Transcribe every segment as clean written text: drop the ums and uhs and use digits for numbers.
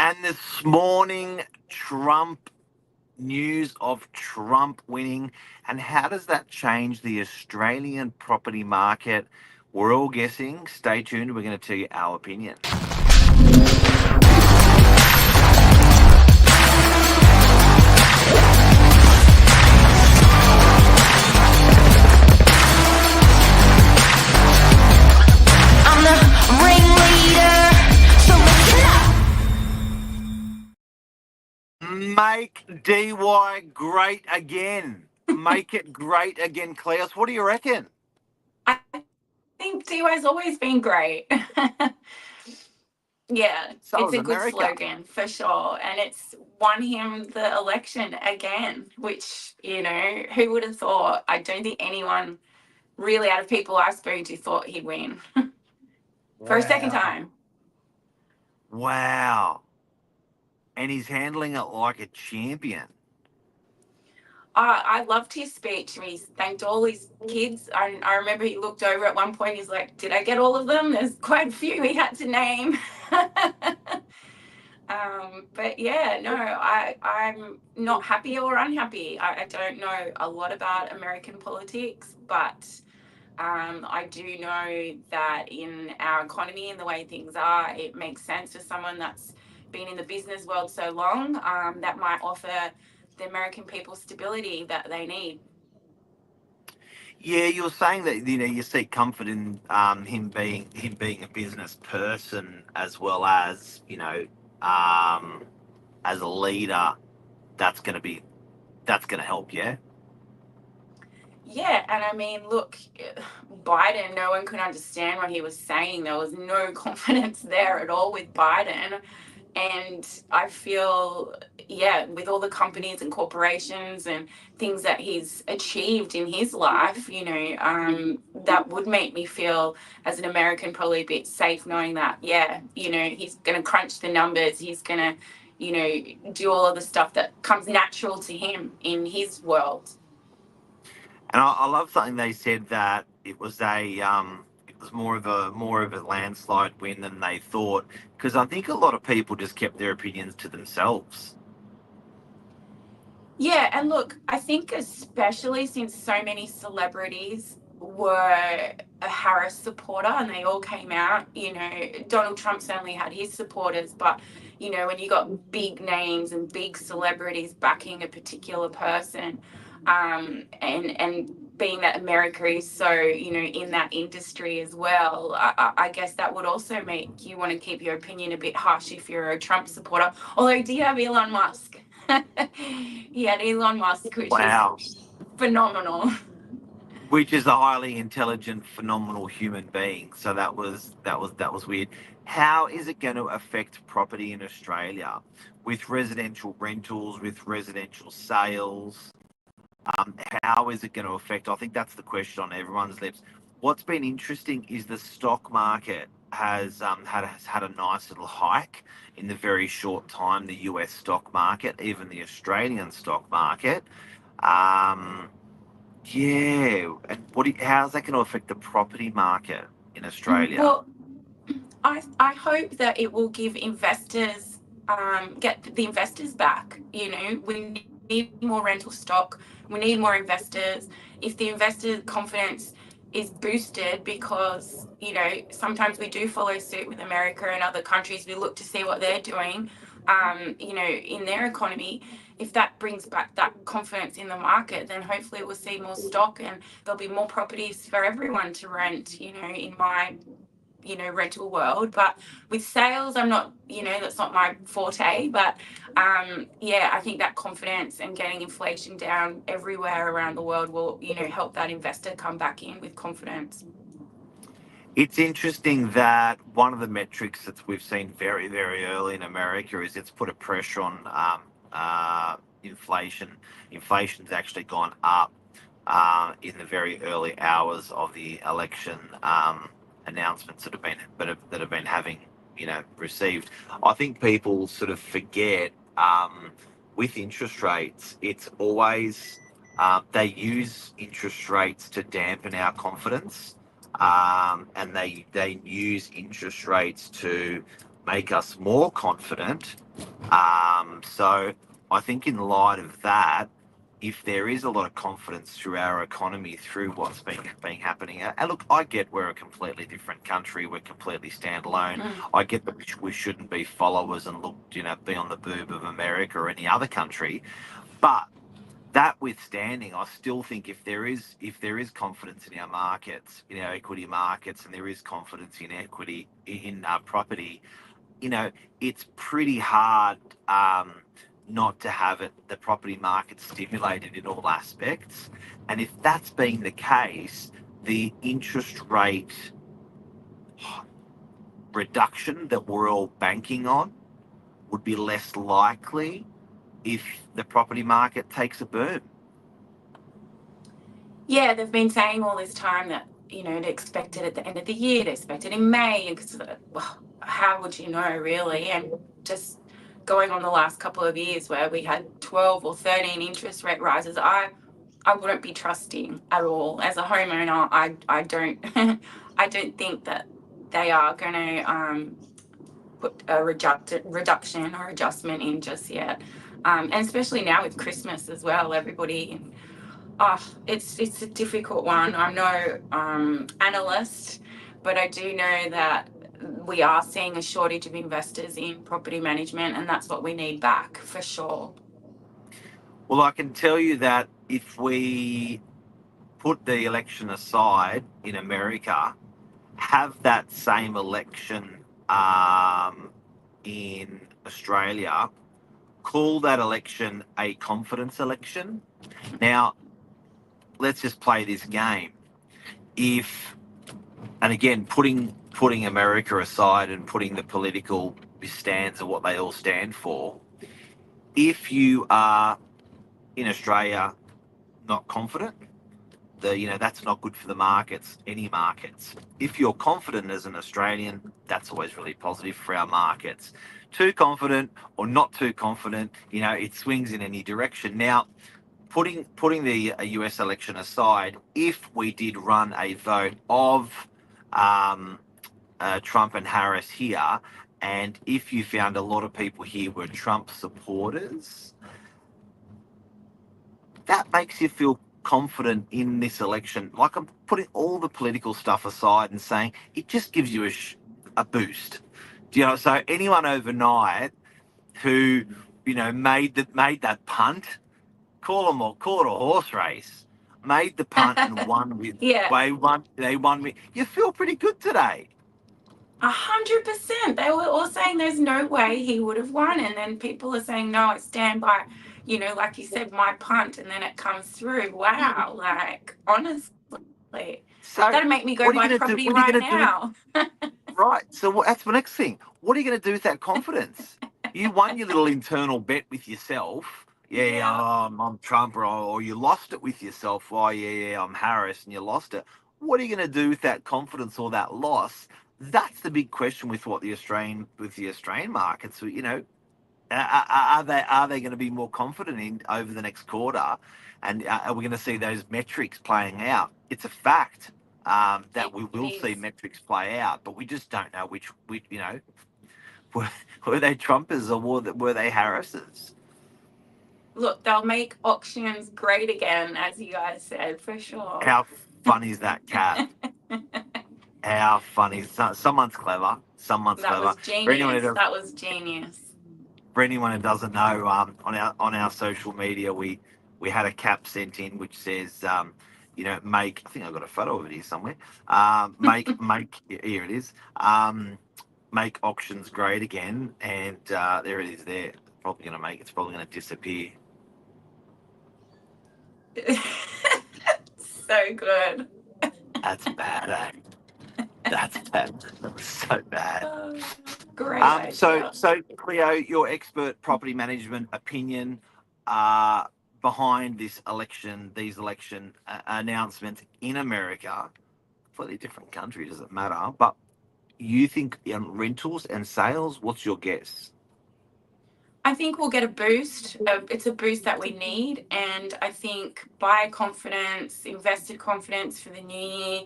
And this morning, news of Trump winning. And how does that change the Australian property market? We're all guessing. Stay tuned. We're going to tell you our opinion. I'm the ringleader, so listen up. Make DY great again. Make it great again, Klaus. What do you reckon? I think DY's always been great. Yeah, So it's is a good America. slogan for sure. And it's won him the election again, which, who would have thought? I don't think anyone really out of people I spoke to thought he'd win for a second time. Wow. And he's handling it like a champion. I loved his speech. He thanked all his kids. I remember he looked over at one point. He's like, "Did I get all of them?" There's quite a few he had to name. But yeah, no, I'm not happy or unhappy. I don't know a lot about American politics, but I do know that in our economy and the way things are, it makes sense for someone that's been in the business world so long, that might offer the American people stability that they need. Yeah, you were saying that you see comfort in him being a business person as well as as a leader. That's going to help. Yeah. Yeah, and I mean, look, Biden, no one could understand what he was saying. There was no confidence there at all with Biden. And I feel, yeah, with all the companies and corporations and things that he's achieved in his life, that would make me feel, as an American, probably a bit safe knowing that, yeah, he's going to crunch the numbers. He's going to, do all of the stuff that comes natural to him in his world. And I love something they said, that it was more of a landslide win than they thought, because I think a lot of people just kept their opinions to themselves. Yeah, and look, I think especially since so many celebrities were a Harris supporter and they all came out, Donald Trump certainly had his supporters, but when you got big names and big celebrities backing a particular person, and being that America is so, in that industry as well, I guess that would also make you want to keep your opinion a bit harsh if you're a Trump supporter. Although, do you have Elon Musk? He had Elon Musk, which is phenomenal. Which is a highly intelligent, phenomenal human being. So that was weird. How is it going to affect property in Australia with residential rentals, with residential sales? How is it going to affect? I think that's the question on everyone's lips. What's been interesting is the stock market has had a nice little hike in the very short time. The US stock market, even the Australian stock market. Yeah, and how's that going to affect the property market in Australia? Well, I hope that it will give investors, get the investors back. We need more rental stock. We need more investors. If the investor confidence is boosted, because sometimes we do follow suit with America and other countries, we look to see what they're doing, in their economy. If that brings back that confidence in the market, then hopefully we'll see more stock and there'll be more properties for everyone to rent, in my rental world. But with sales, I'm not, that's not my forte, but yeah, I think that confidence and getting inflation down everywhere around the world will, help that investor come back in with confidence. It's interesting that one of the metrics that we've seen very, very early in America is it's put a pressure on inflation. Inflation's actually gone up in the very early hours of the election announcements that have been having received. I think people sort of forget, with interest rates, it's always they use interest rates to dampen our confidence, and they use interest rates to make us more confident. So I think in light of that, if there is a lot of confidence through our economy, through what's been happening, and look, I get we're a completely different country, we're completely standalone. I get that we shouldn't be followers and look, be on the boob of America or any other country, but that withstanding, I still think if there is confidence in our markets, in our equity markets, and there is confidence in equity in property, it's pretty hard not to have the property market stimulated in all aspects. And if that's been the case, the interest rate reduction that we're all banking on would be less likely if the property market takes a boom. Yeah, they've been saying all this time that, they expect it at the end of the year, they expect it in May, because how would you know, really? And just going on the last couple of years where we had 12 or 13 interest rate rises, I wouldn't be trusting at all. As a homeowner, I don't I don't think that they are going to put a reduction or adjustment in just yet. And especially now with Christmas as well, everybody. It's a difficult one. I'm no analyst, but I do know that we are seeing a shortage of investors in property management, and that's what we need back for sure. Well, I can tell you that if we put the election aside in America, have that same election in Australia, call that election a confidence election. Now, let's just play this game. And again, putting America aside and putting the political stands of what they all stand for, if you are in Australia not confident, that's not good for the markets, any markets. If you're confident as an Australian, that's always really positive for our markets. Too confident or not too confident, it swings in any direction. Now, putting the US election aside, if we did run a vote of Trump and Harris here, and if you found a lot of people here were Trump supporters, that makes you feel confident in this election. Like, I'm putting all the political stuff aside and saying it just gives you a boost. So anyone overnight who made that punt, call it a horse race, made the punt and won with they won with, you feel pretty good today. 100%. They were all saying there's no way he would have won, and then people are saying no, I stand by, like you said, my punt, and then it comes through. Wow, like honestly, so that'd make me go buy property right now. Right. So that's the next thing. What are you going to do with that confidence? You won your little internal bet with yourself. I'm Trump, or you lost it with yourself. I'm Harris, and you lost it. What are you going to do with that confidence or that loss? That's the big question with the Australian markets. Are they going to be more confident in over the next quarter, and are we going to see those metrics playing out? It's a fact that we will see metrics play out, but we just don't know which were they Trumpers or were they Harrises? Look, they'll make auctions great again, as you guys said, for sure. How funny is that, Kat? How funny. Someone's clever. Someone's clever. Was genius. That was genius. For anyone who doesn't know, on our social media, we had a cap sent in which says, make. I think I've got a photo of it here somewhere. Make here it is. Make auctions great again, and there it is. There, it's probably going to disappear. So good. That's bad, eh? That's bad. That's so bad. Great. So Cleo, your expert property management opinion behind these election announcements in America, completely different country, doesn't matter. But you think rentals and sales? What's your guess? I think we'll get a boost. It's a boost that we need, and I think buyer confidence, investor confidence for the new year.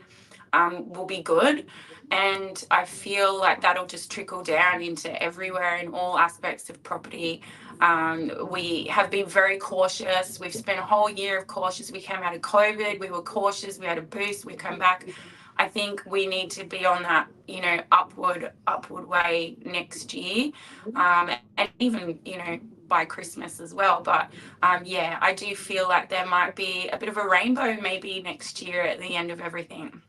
will be good. And I feel like that'll just trickle down into everywhere in all aspects of property. We have been very cautious. We've spent a whole year of cautious. We came out of COVID. We were cautious. We had a boost. We come back. I think we need to be on that, upward way next year, and even, by Christmas as well. But yeah, I do feel like there might be a bit of a rainbow maybe next year at the end of everything.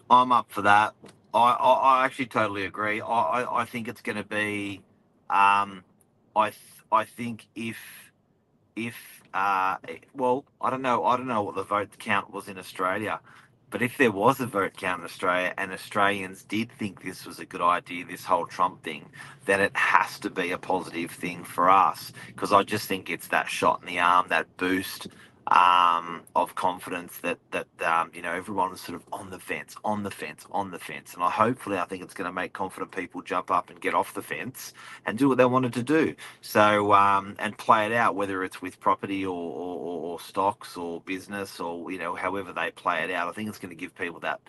I'm up for that. I actually totally agree. I think it's going to be. I think well, I don't know what the vote count was in Australia, but if there was a vote count in Australia and Australians did think this was a good idea, this whole Trump thing, then it has to be a positive thing for us, because I just think it's that shot in the arm, that boost of confidence that everyone is sort of on the fence, and I think it's going to make confident people jump up and get off the fence and do what they wanted to do. So and play it out, whether it's with property or stocks or business or however they play it out. I think it's going to give people that,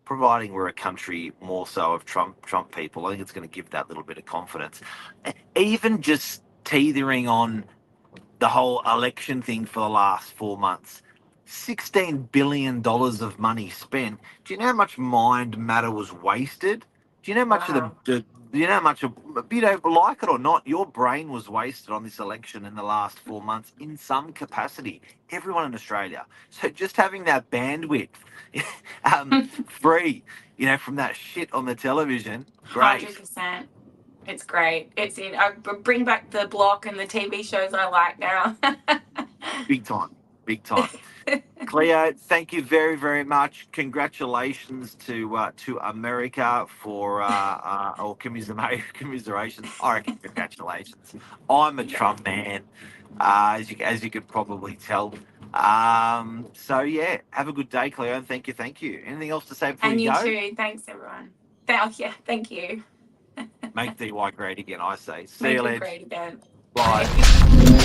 providing we're a country more so of Trump people, I think it's going to give that little bit of confidence. Even just teetering on the whole election thing for the last 4 months, $16 billion of money spent. Do you know how much mind matter was wasted? Do you know how much Wow. do you know how much like it or not, your brain was wasted on this election in the last 4 months in some capacity. Everyone in Australia. So just having that bandwidth free, from that shit on the television, great. 100%. It's great. It's in. I bring back the block and the TV shows I like now. Big time. Cleo, thank you very, very much. Congratulations to America for or commiserations. I reckon congratulations. I'm a Trump man, as you could probably tell. So yeah, have a good day, Cleo, and thank you. Anything else to say before And you you go? too. Thanks, everyone. Yeah, thank you. Make DY great again, I say. See Make you it later. great again. Bye.